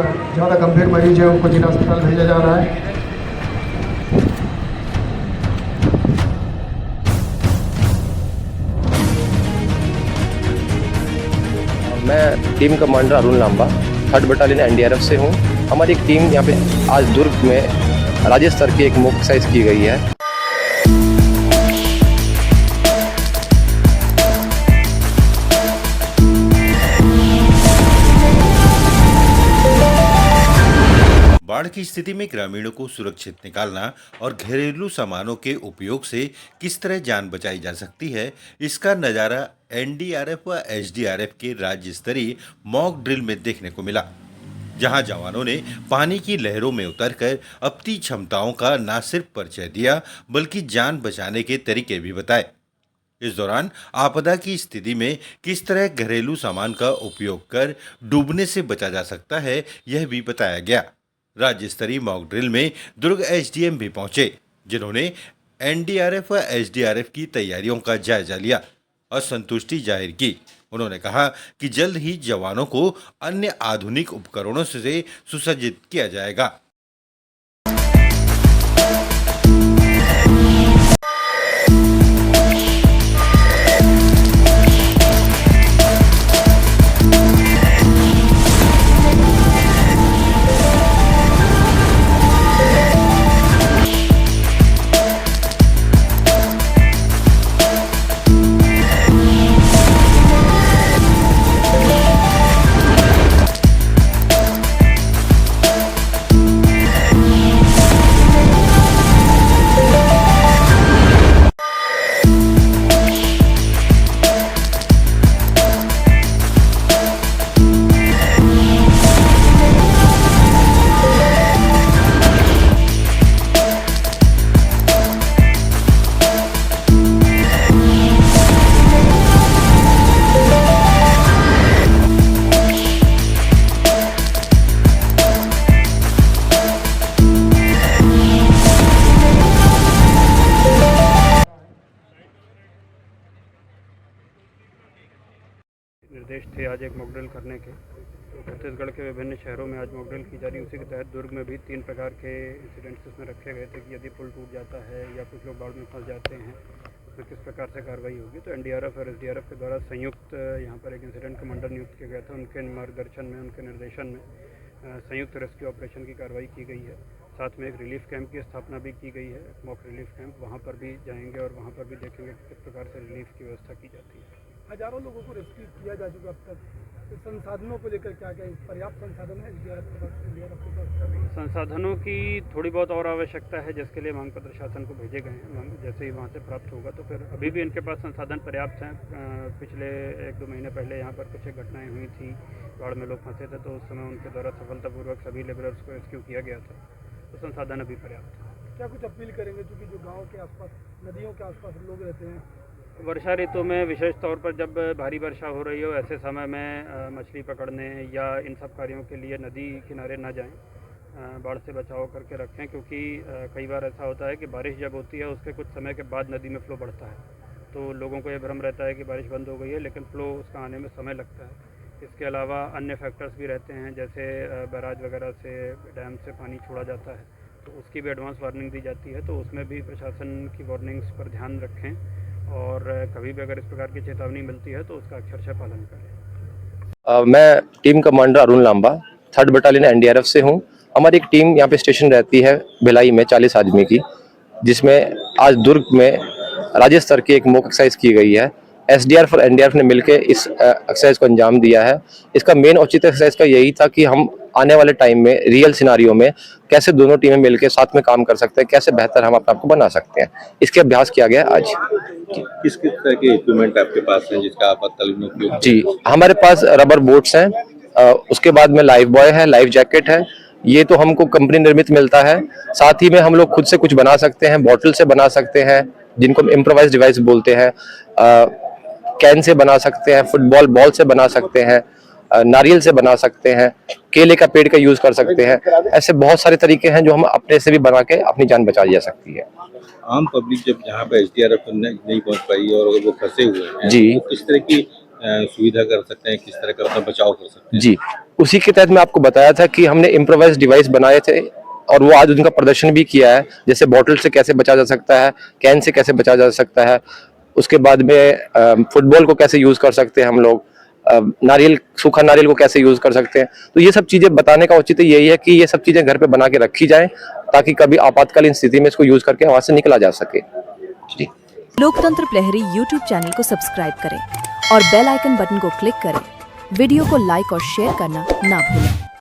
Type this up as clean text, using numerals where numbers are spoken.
ज़्यादा गंभीर मरीज है उनको जिला अस्पताल भेजा जा रहा है। मैं team commander Arun Lamba 3rd battalion NDRF से हूँ। हमारी एक टीम यहाँ पे आज दुर्ग में राज्य स्तर की एक मॉक एक्सरसाइज की गई है। बाढ़ की स्थिति में ग्रामीणों को सुरक्षित निकालना और घरेलू सामानों के उपयोग से किस तरह जान बचाई जा सकती है, इसका नज़ारा एनडीआरएफ व एसडीआरएफ के राज्य स्तरीय मॉक ड्रिल में देखने को मिला, जहां जवानों ने पानी की लहरों में उतरकर अपनी क्षमताओं का न सिर्फ परिचय दिया बल्कि जान बचाने के तरीके भी बताए। इस दौरान आपदा की स्थिति में किस तरह घरेलू सामान का उपयोग कर डूबने से बचा जा सकता है, यह भी बताया गया। राज्य स्तरीय मॉक ड्रिल में दुर्ग एसडीएम भी पहुंचे, जिन्होंने एनडीआरएफ व एसडीआरएफ की तैयारियों का जायजा लिया और संतुष्टि जाहिर की। उन्होंने कहा कि जल्द ही जवानों को अन्य आधुनिक उपकरणों से सुसज्जित किया जाएगा। निर्देश थे आज एक मॉक ड्रिल करने के, तो छत्तीसगढ़ के विभिन्न शहरों में आज मॉक ड्रिल की जा रही। उसी के तहत दुर्ग में भी 3 प्रकार के इंसिडेंट्स इसमें रखे गए थे कि यदि पुल टूट जाता है या कुछ लोग बाढ़ में फंस जाते हैं तो किस प्रकार से कार्रवाई होगी। तो एनडीआरएफ और एसडीआरएफ के द्वारा संयुक्त यहाँ पर एक इंसिडेंट कमांडर नियुक्त किया गया था। उनके मार्गदर्शन में, उनके निर्देशन में संयुक्त रेस्क्यू ऑपरेशन की कार्रवाई की गई है। साथ में एक रिलीफ कैंप की स्थापना भी की गई है, मॉक रिलीफ कैंप। वहाँ पर भी जाएंगे और वहाँ पर भी देखेंगे कि किस प्रकार से रिलीफ की व्यवस्था की जाती है। हजारों लोगों को रेस्क्यू किया जा चुका अब तक। तो संसाधनों को लेकर क्या क्या पर्याप्त संसाधन है एसडीआरएफ के पास? संसाधनों की थोड़ी बहुत और आवश्यकता है, जिसके लिए मांग पत्र शासन को भेजे गए हैं। जैसे ही वहाँ से प्राप्त होगा तो फिर अभी भी इनके पास संसाधन पर्याप्त हैं। पिछले 1-2 महीने पहले यहाँ पर कुछ एक घटनाएँ हुई थी, बाढ़ में लोग फंसे थे, तो उस समय उनके द्वारा सफलतापूर्वक सभी लेबरर्स को रेस्क्यू किया गया था। तो संसाधन अभी पर्याप्त है। क्या कुछ अपील करेंगे, क्योंकि जो गाँव के आसपास, नदियों के आसपास लोग रहते हैं? वर्षा ऋतु में विशेष तौर पर जब भारी वर्षा हो रही हो, ऐसे समय में मछली पकड़ने या इन सब कार्यों के लिए नदी किनारे ना जाएं। बाढ़ से बचाव करके रखें, क्योंकि कई बार ऐसा होता है कि बारिश जब होती है उसके कुछ समय के बाद नदी में फ़्लो बढ़ता है, तो लोगों को ये भ्रम रहता है कि बारिश बंद हो गई है, लेकिन फ़्लो उसका आने में समय लगता है। इसके अलावा अन्य फैक्टर्स भी रहते हैं, जैसे बैराज वगैरह से, डैम से पानी छोड़ा जाता है, तो उसकी भी एडवांस वार्निंग दी जाती है। तो उसमें भी प्रशासन की वार्निंग्स पर ध्यान रखें और कभी भी अगर इस प्रकार की चेतावनी मिलती है तो उसका अक्षरशः पालन करें। मैं team commander Arun Lamba 3rd battalion NDRF से हूँ। हमारी एक टीम यहाँ पे स्टेशन रहती है भिलाई में 40 आदमी की, जिसमें आज दुर्ग में राज्य स्तर की एक मॉक एक्सरसाइज की गई है। एसडीआरएफ और एनडीआरएफ ने मिलकर इस एक्सरसाइज को अंजाम दिया है। इसका मेन औचित्य एक्सरसाइज का यही था कि हम आने वाले टाइम में रियल सिनारियो में कैसे दोनों टीमें मिलकर साथ में काम कर सकते हैं, कैसे बेहतर हम अपने आप को बना सकते हैं, इसके अभ्यास किया गया आज। किस किस तरह के इक्विपमेंट आपके पास हैं जिसका आपातकालीन उपयोग? जी, हमारे पास रबर बोट्स हैं, उसके बाद में लाइफ बॉय है, लाइफ जैकेट है। ये तो हमको कंपनी निर्मित मिलता है। साथ ही में हम लोग खुद से कुछ बना सकते हैं, बॉटल से बना सकते हैं, जिनको हम इम्प्रोवाइज डिवाइस बोलते हैं, कैन से बना सकते हैं, फुटबॉल बॉल से बना सकते हैं, नारियल से बना सकते हैं, केले का पेड़ का यूज कर सकते हैं। ऐसे बहुत सारे तरीके हैं जो हम अपने से भी बना के अपनी जान बचाई जा सकती है। आम पब्लिक जब जहाँ पे एसडीआरएफ नहीं पहुँच पाई और अगर वो फंसे हुए हैं, जी, तो किस तरह की सुविधा कर सकते हैं, किस तरह का अपना बचाव कर सकते हैं? जी, उसी के तहत मैं आपको बताया था कि हमने इम्प्रोवाइज डिवाइस बनाए थे और वो आज उनका प्रदर्शन भी किया है। जैसे बॉटल से कैसे बचा जा सकता है, कैन से कैसे बचा जा सकता है, उसके बाद में फुटबॉल को कैसे यूज कर सकते हैं हम लोग, नारियल, सूखा नारियल को कैसे यूज कर सकते हैं। तो ये सब चीजें बताने का औचित्य यही है कि ये सब चीजें घर पे बना के रखी जाएं ताकि कभी आपातकालीन स्थिति में इसको यूज करके वहां से निकला जा सके। जी। लोकतंत्र प्रहरी यूट्यूब चैनल को सब्सक्राइब करें और बेल आइकन बटन को क्लिक करें। वीडियो को लाइक और शेयर करना ना भूलें।